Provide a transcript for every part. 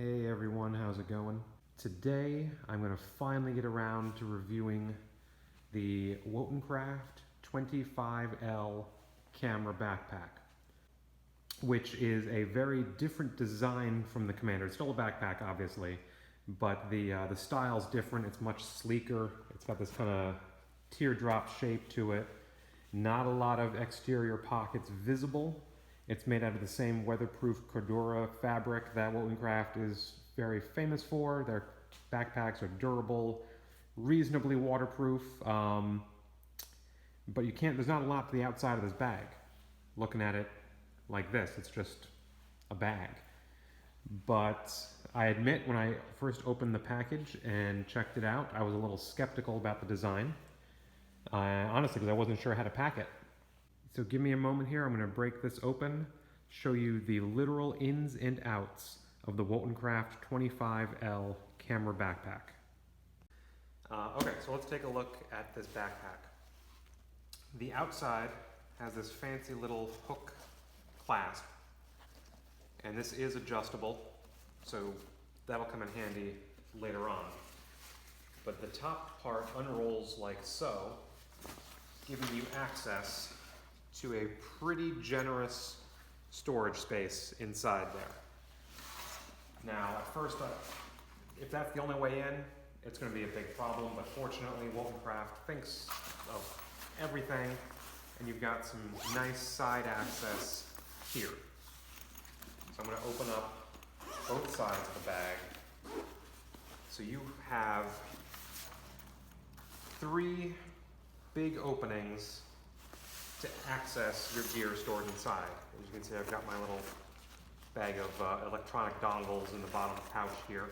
Hey everyone, how's it going? Today I'm going to finally get around to reviewing the Wotancraft 25L camera backpack, which is a very different design from the Commander. It's still a backpack, obviously, but the style's different. It's much sleeker. It's got this kind of teardrop shape to it. Not a lot of exterior pockets visible. It's made out of the same weatherproof Cordura fabric that Wotancraft is very famous for. Their backpacks are durable, reasonably waterproof, but there's not a lot to the outside of this bag. Looking at it like this, it's just a bag. But I admit, when I first opened the package and checked it out, I was a little skeptical about the design. Honestly, because I wasn't sure how to pack it. So give me a moment here, I'm going to break this open, show you the literal ins and outs of the Wotancraft 25L camera backpack. Okay, so let's take a look at this backpack. The outside has this fancy little hook clasp, and this is adjustable, so that'll come in handy later on. But the top part unrolls like so, giving you access to a pretty generous storage space inside there. Now, at first, if that's the only way in, it's going to be a big problem, but fortunately, Wotancraft thinks of everything, and you've got some nice side access here. So I'm going to open up both sides of the bag. So you have 3 big openings to access your gear stored inside. As you can see, I've got my little bag of electronic dongles in the bottom pouch here.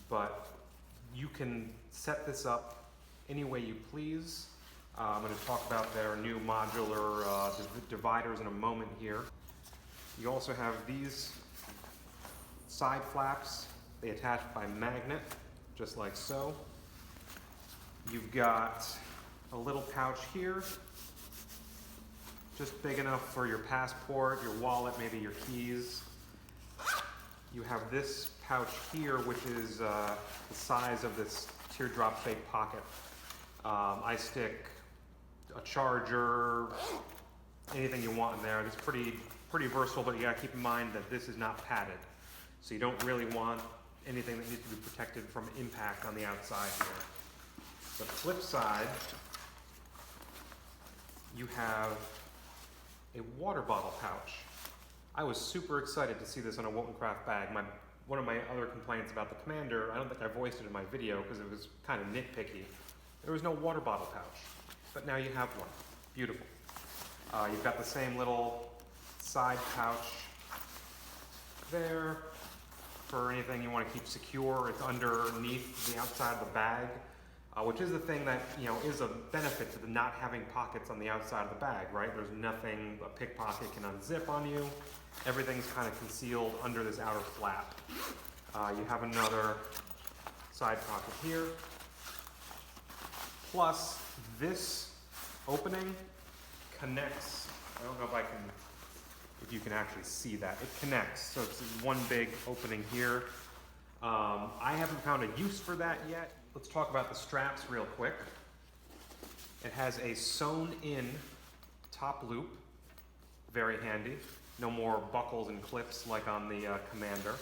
But you can set this up any way you please. I'm going to talk about their new modular dividers in a moment here. You also have these side flaps. They attach by magnet, just like so. You've got a little pouch here, just big enough for your passport, your wallet, maybe your keys. You have this pouch here, which is the size of this teardrop shaped pocket. I stick a charger, anything you want in there. It's pretty versatile, but you gotta keep in mind that this is not padded. So you don't really want anything that needs to be protected from impact on the outside here. The flip side, you have a water bottle pouch. I was super excited to see this on a Wotancraft bag. One of my other complaints about the Commander, I don't think I voiced it in my video because it was kind of nitpicky. There was no water bottle pouch, but now you have one. Beautiful. You've got the same little side pouch there for anything you want to keep secure. It's underneath the outside of the bag, which is the thing that, is a benefit to the not having pockets on the outside of the bag, right? There's nothing a pickpocket can unzip on you. Everything's kind of concealed under this outer flap. You have another side pocket here. Plus, this opening connects. I don't know if you can actually see that. It connects, so it's one big opening here. I haven't found a use for that yet. Let's talk about the straps real quick. It has a sewn-in top loop, very handy. No more buckles and clips like on the Commander.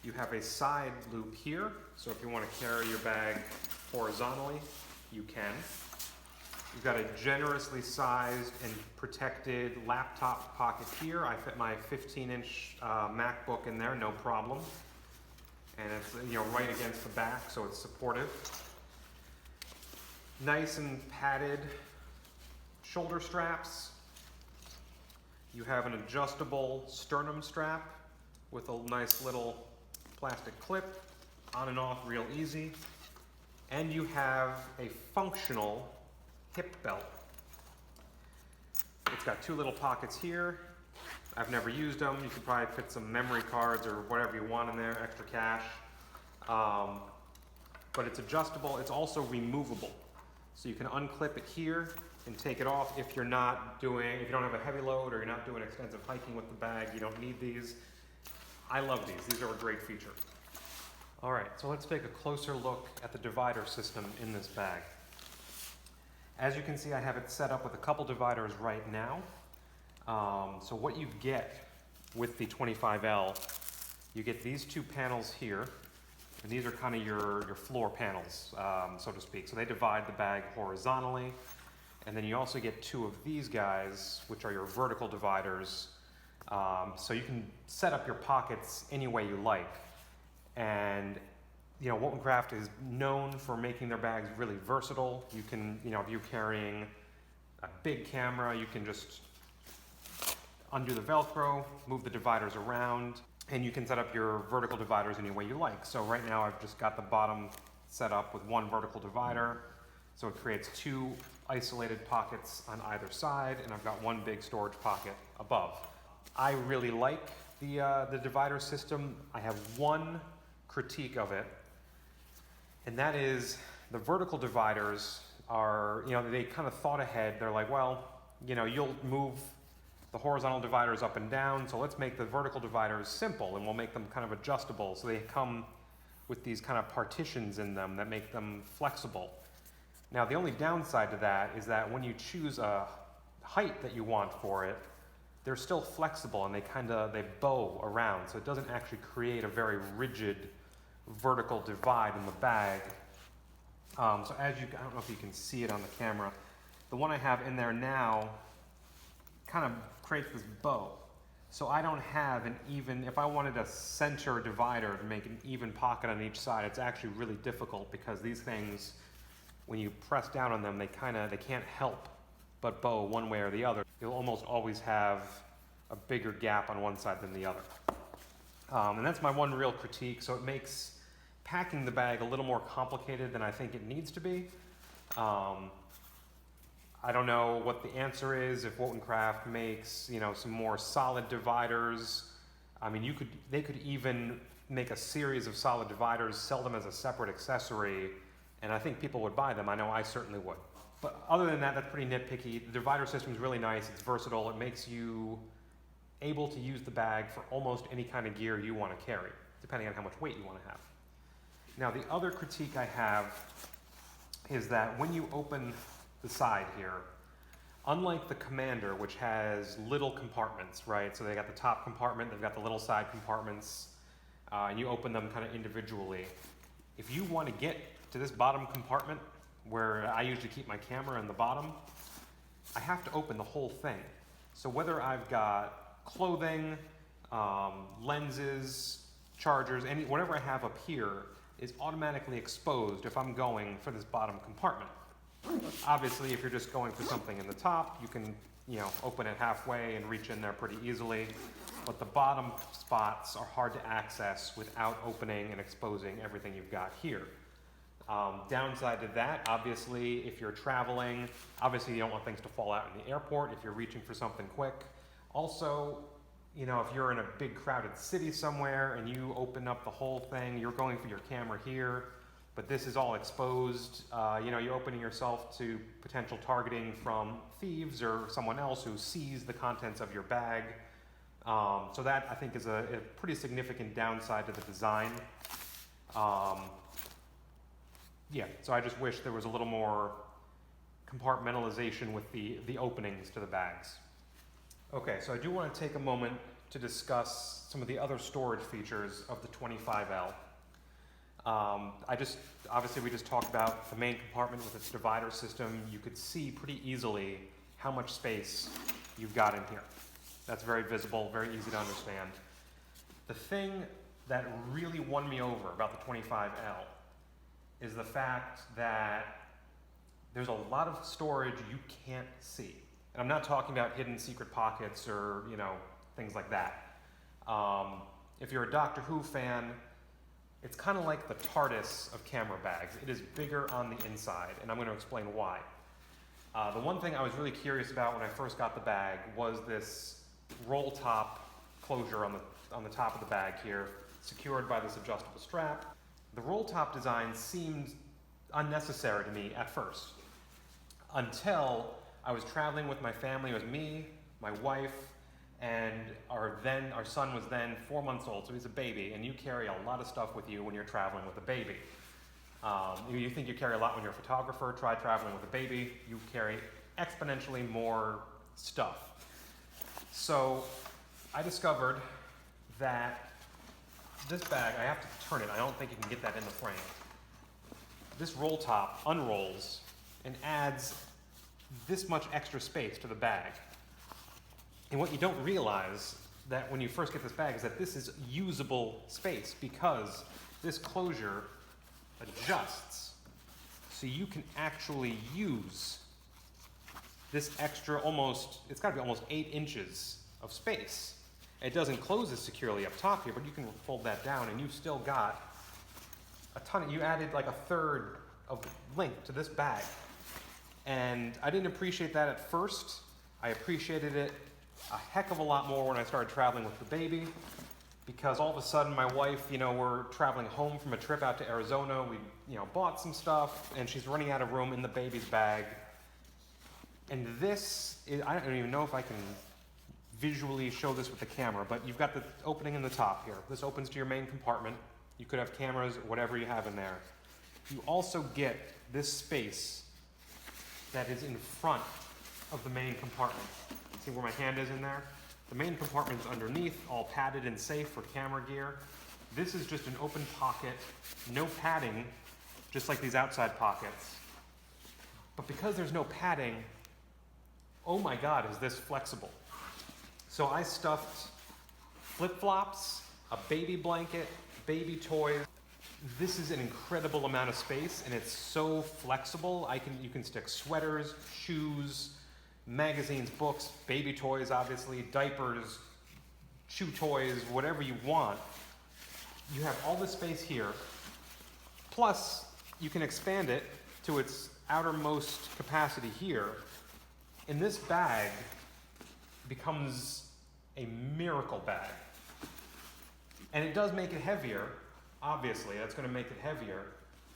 You have a side loop here, so if you want to carry your bag horizontally, you can. You've got a generously sized and protected laptop pocket here. I fit my 15-inch MacBook in there, no problem. And it's right against the back, so it's supportive. Nice and padded shoulder straps. You have an adjustable sternum strap with a nice little plastic clip, on and off real easy. And you have a functional hip belt. It's got 2 little pockets here. I've never used them. You could probably fit some memory cards or whatever you want in there, extra cash. But it's adjustable. It's also removable. So you can unclip it here and take it off if you don't have a heavy load or you're not doing extensive hiking with the bag. You don't need these. I love these. These are a great feature. All right, so let's take a closer look at the divider system in this bag. As you can see, I have it set up with a couple dividers right now. So what you get with the 25L, you get these two panels here, and these are kind of your floor panels, so to speak. So they divide the bag horizontally, and then you also get two of these guys, which are your vertical dividers. So you can set up your pockets any way you like. And you know, Wotancraft is known for making their bags really versatile. You can, you know, if you're carrying a big camera, you can just undo the Velcro, move the dividers around, and you can set up your vertical dividers any way you like. So right now I've just got the bottom set up with one vertical divider. So it creates two isolated pockets on either side, and I've got one big storage pocket above. I really like the divider system. I have one critique of it, and that is the vertical dividers are, you know, they kind of thought ahead. They're like, well, you know, you'll move the horizontal dividers up and down, so let's make the vertical dividers simple, and we'll make them kind of adjustable. So they come with these kind of partitions in them that make them flexible. Now, the only downside to that is that when you choose a height that you want for it, they're still flexible and they bow around, so it doesn't actually create a very rigid vertical divide in the bag. So as you, I don't know if you can see it on the camera, the one I have in there now kind of creates this bow. So I don't have an even, if I wanted a center divider to make an even pocket on each side, it's actually really difficult because these things, when you press down on them, they can't help but bow one way or the other. You'll almost always have a bigger gap on one side than the other. And that's my one real critique. So it makes packing the bag a little more complicated than I think it needs to be. I don't know what the answer is if Wotancraft makes, you know, some more solid dividers. I mean, they could even make a series of solid dividers, sell them as a separate accessory, and I think people would buy them. I know I certainly would. But other than that, that's pretty nitpicky. The divider system is really nice. It's versatile. It makes you able to use the bag for almost any kind of gear you want to carry, depending on how much weight you want to have. Now, the other critique I have is that when you open the side here, unlike the Commander, which has little compartments, right? So they got the top compartment, they've got the little side compartments, and you open them kind of individually. If you want to get to this bottom compartment, where I usually keep my camera in the bottom, I have to open the whole thing. So whether I've got clothing, lenses, chargers, whatever I have up here is automatically exposed if I'm going for this bottom compartment. Obviously, if you're just going for something in the top, you can, you know, open it halfway and reach in there pretty easily. But the bottom spots are hard to access without opening and exposing everything you've got here. Downside to that, obviously, if you're traveling, obviously you don't want things to fall out in the airport if you're reaching for something quick. Also, you know, if you're in a big crowded city somewhere and you open up the whole thing, you're going for your camera here, but this is all exposed, you know, you're opening yourself to potential targeting from thieves or someone else who sees the contents of your bag. So that, I think, is a pretty significant downside to the design. Yeah, so I just wish there was a little more compartmentalization with the openings to the bags. Okay, so I do want to take a moment to discuss some of the other storage features of the 25L. Obviously we just talked about the main compartment with its divider system. You could see pretty easily how much space you've got in here. That's very visible, very easy to understand. The thing that really won me over about the 25L is the fact that there's a lot of storage you can't see. And I'm not talking about hidden secret pockets or, you know, things like that. If you're a Doctor Who fan, it's kind of like the TARDIS of camera bags. It is bigger on the inside, and I'm going to explain why. The one thing I was really curious about when I first got the bag was this roll top closure on the top of the bag here, secured by this adjustable strap. The roll top design seemed unnecessary to me at first, until I was traveling with my family. It was me, my wife, and our son was then 4 months old, so he's a baby, and you carry a lot of stuff with you when you're traveling with a baby. You think you carry a lot when you're a photographer, try traveling with a baby, you carry exponentially more stuff. So I discovered that this bag, I have to turn it, I don't think you can get that in the frame. This roll top unrolls and adds this much extra space to the bag. And what you don't realize that when you first get this bag is that this is usable space because this closure adjusts. So you can actually use this extra it's got to be almost 8 inches of space. It doesn't close as securely up top here, but you can fold that down and you've still got a ton. You added like 1/3 of length to this bag. And I didn't appreciate that at first. I appreciated it a heck of a lot more when I started traveling with the baby, because all of a sudden my wife, we're traveling home from a trip out to Arizona. We, bought some stuff and she's running out of room in the baby's bag. And this is, I don't even know if I can visually show this with the camera, but you've got the opening in the top here. This opens to your main compartment. You could have cameras, whatever you have in there. You also get this space that is in front of the main compartment. See where my hand is in there? The main compartment's underneath, all padded and safe for camera gear. This is just an open pocket, no padding, just like these outside pockets. But because there's no padding, oh my God, is this flexible. So I stuffed flip-flops, a baby blanket, baby toys. This is an incredible amount of space and it's so flexible. You can stick sweaters, shoes, magazines, books, baby toys obviously, diapers, chew toys, whatever you want. You have all this space here. Plus, you can expand it to its outermost capacity here. And this bag becomes a miracle bag. And it does make it heavier. Obviously, that's going to make it heavier,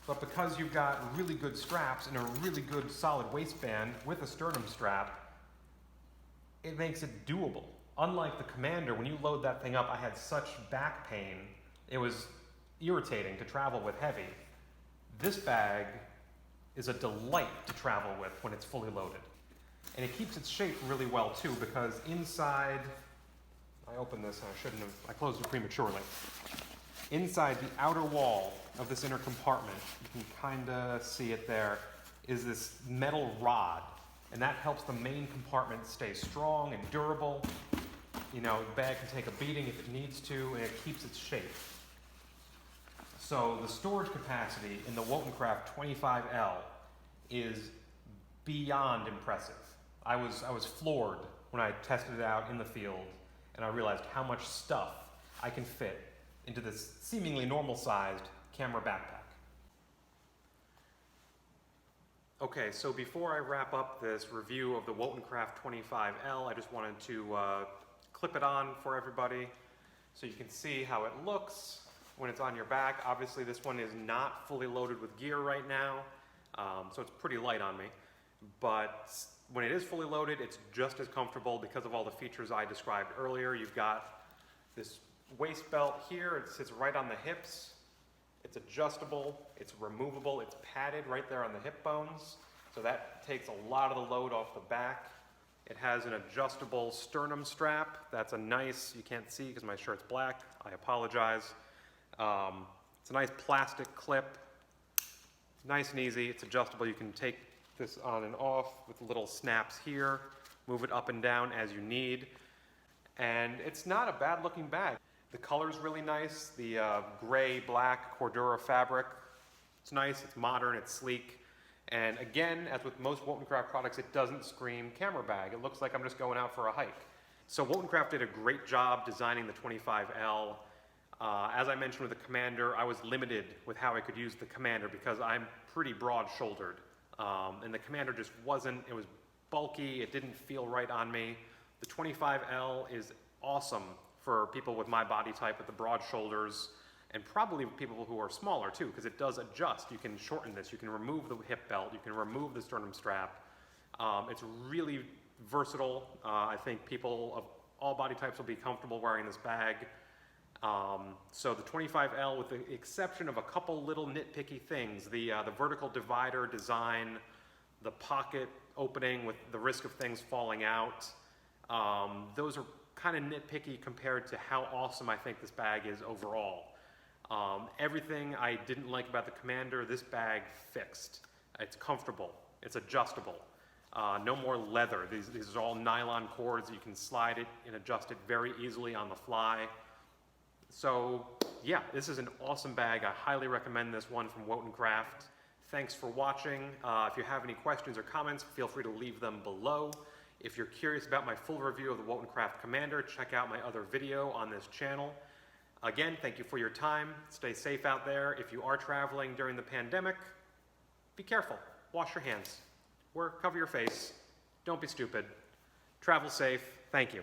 but because you've got really good straps and a really good solid waistband with a sternum strap, it makes it doable. Unlike the Commander, when you load that thing up, I had such back pain, it was irritating to travel with heavy. This bag is a delight to travel with when it's fully loaded. And it keeps its shape really well too, because inside, I opened this and I closed it prematurely. Inside the outer wall of this inner compartment, you can kind of see it there, is this metal rod. And that helps the main compartment stay strong and durable. The bag can take a beating if it needs to, and it keeps its shape. So the storage capacity in the Wotancraft 25L is beyond impressive. I was floored when I tested it out in the field, and I realized how much stuff I can fit into this seemingly normal-sized camera backpack. Okay, so before I wrap up this review of the Wotancraft 25L, I just wanted to clip it on for everybody so you can see how it looks when it's on your back. Obviously, this one is not fully loaded with gear right now, so it's pretty light on me. But when it is fully loaded, it's just as comfortable because of all the features I described earlier. You've got this waist belt here, it sits right on the hips. It's adjustable, it's removable, it's padded right there on the hip bones. So that takes a lot of the load off the back. It has an adjustable sternum strap. That's a nice, you can't see because my shirt's black, I apologize. It's a nice plastic clip. It's nice and easy, it's adjustable. You can take this on and off with little snaps here, move it up and down as you need. And it's not a bad looking bag. The color's really nice, the gray-black Cordura fabric. It's nice, it's modern, it's sleek. And again, as with most Wotancraft products, it doesn't scream camera bag. It looks like I'm just going out for a hike. So Wotancraft did a great job designing the 25L. As I mentioned with the Commander, I was limited with how I could use the Commander because I'm pretty broad-shouldered. And the Commander just wasn't, it was bulky, it didn't feel right on me. The 25L is awesome for people with my body type with the broad shoulders, and probably people who are smaller too, because it does adjust. You can shorten this, you can remove the hip belt, you can remove the sternum strap. It's really versatile. I think people of all body types will be comfortable wearing this bag. So the 25L, with the exception of a couple little nitpicky things, the vertical divider design, the pocket opening with the risk of things falling out, those are kind of nitpicky compared to how awesome I think this bag is overall. Everything I didn't like about the Commander, this bag fixed. It's comfortable, it's adjustable. No more leather. These are all nylon cords. You can slide it and adjust it very easily on the fly. So yeah, this is an awesome bag. I highly recommend this one from Wotancraft. Thanks for watching. If you have any questions or comments, feel free to leave them below. If you're curious about my full review of the Wotancraft Commander, check out my other video on this channel. Again, thank you for your time. Stay safe out there. If you are traveling during the pandemic, be careful. Wash your hands. Cover your face. Don't be stupid. Travel safe. Thank you.